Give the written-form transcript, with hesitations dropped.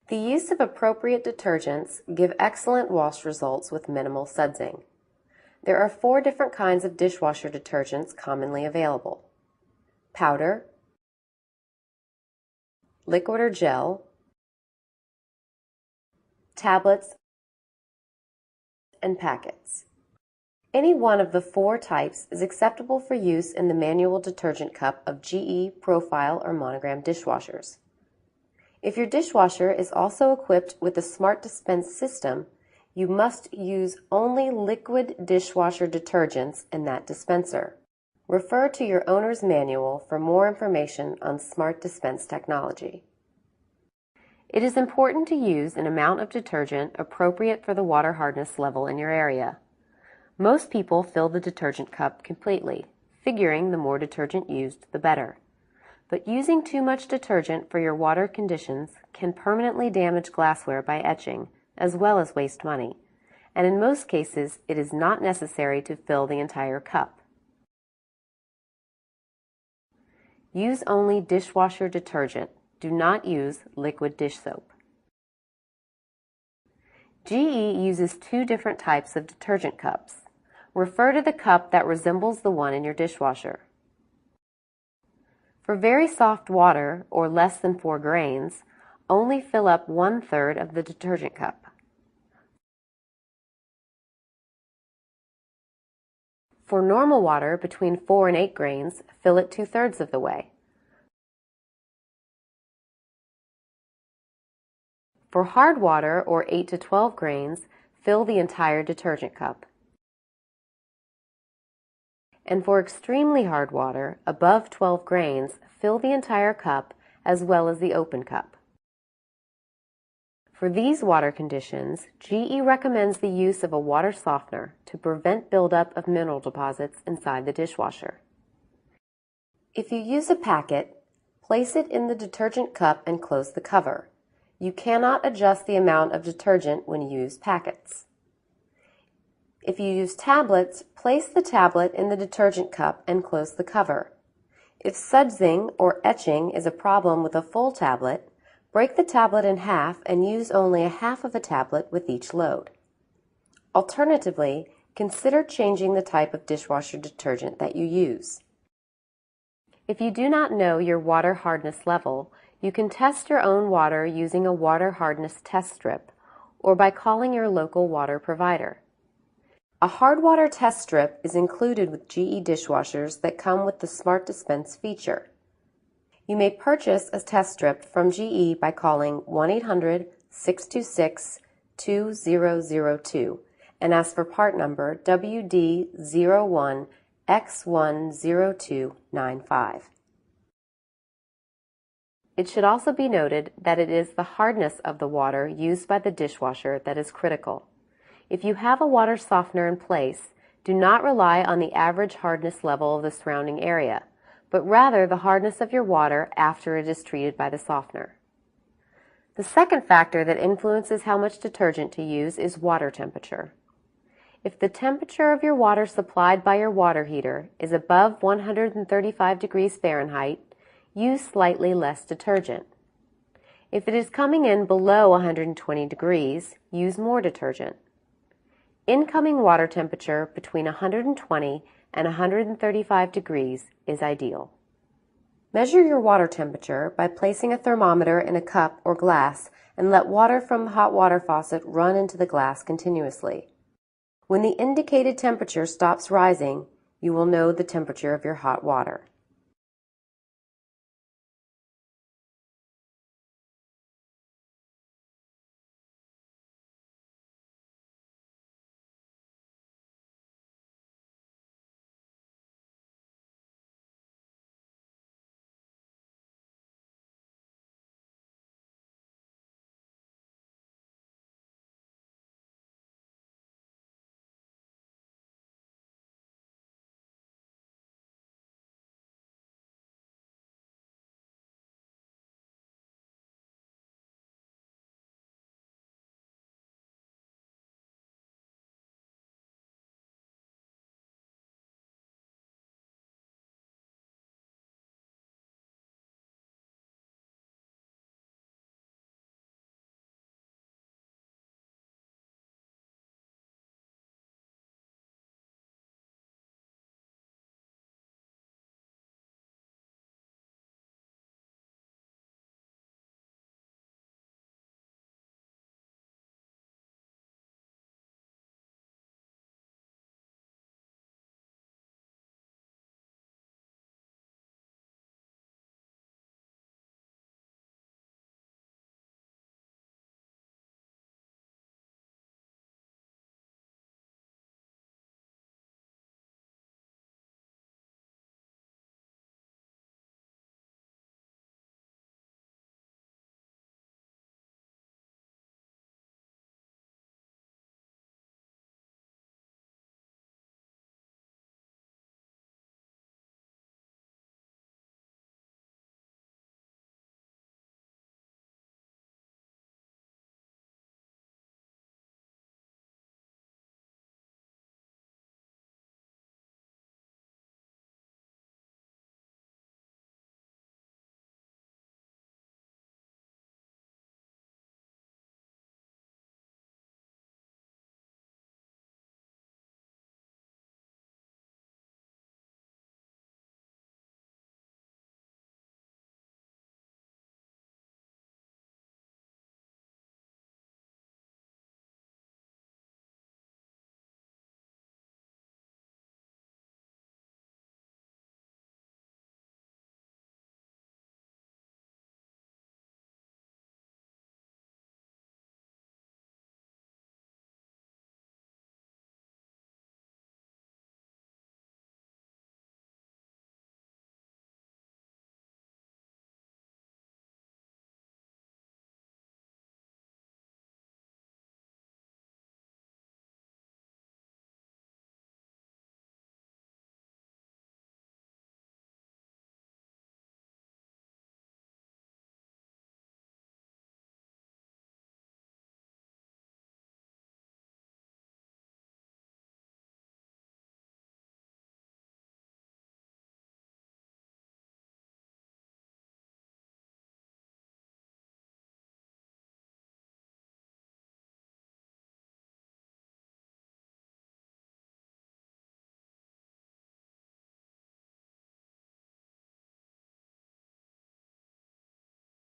The use of appropriate detergents give excellent wash results with minimal sudsing. There are 4 different kinds of dishwasher detergents commonly available: powder, liquid or gel, tablets, and packets. Any one of the 4 types is acceptable for use in the manual detergent cup of GE, Profile, or Monogram dishwashers. If your dishwasher is also equipped with a smart dispense system, you must use only liquid dishwasher detergents in that dispenser. Refer to your owner's manual for more information on smart dispense technology. It is important to use an amount of detergent appropriate for the water hardness level in your area. Most people fill the detergent cup completely, figuring the more detergent used, the better. But using too much detergent for your water conditions can permanently damage glassware by etching, as well as waste money, and in most cases it is not necessary to fill the entire cup. Use only dishwasher detergent. Do not use liquid dish soap. GE uses 2 different types of detergent cups. Refer to the cup that resembles the one in your dishwasher. For very soft water, or less than 4 grains, only fill up 1/3 of the detergent cup. For normal water between 4 and 8 grains, fill it 2/3 of the way. For hard water, or 8 to 12 grains, fill the entire detergent cup. And for extremely hard water, above 12 grains, fill the entire cup as well as the open cup. For these water conditions, GE recommends the use of a water softener to prevent buildup of mineral deposits inside the dishwasher. If you use a packet, place it in the detergent cup and close the cover. You cannot adjust the amount of detergent when you use packets. If you use tablets, place the tablet in the detergent cup and close the cover. If sudsing or etching is a problem with a full tablet, break the tablet in half and use only a half of a tablet with each load. Alternatively, consider changing the type of dishwasher detergent that you use. If you do not know your water hardness level, you can test your own water using a water hardness test strip or by calling your local water provider. A hard water test strip is included with GE dishwashers that come with the Smart Dispense feature. You may purchase a test strip from GE by calling 1-800-626-2002 and ask for part number WD01X10295. It should also be noted that it is the hardness of the water used by the dishwasher that is critical. If you have a water softener in place, do not rely on the average hardness level of the surrounding area, but rather the hardness of your water after it is treated by the softener. The second factor that influences how much detergent to use is water temperature. If the temperature of your water supplied by your water heater is above 135 degrees Fahrenheit, use slightly less detergent. If it is coming in below 120 degrees, use more detergent. Incoming water temperature between 120 and 135 degrees is ideal. Measure your water temperature by placing a thermometer in a cup or glass and let water from the hot water faucet run into the glass continuously. When the indicated temperature stops rising, you will know the temperature of your hot water.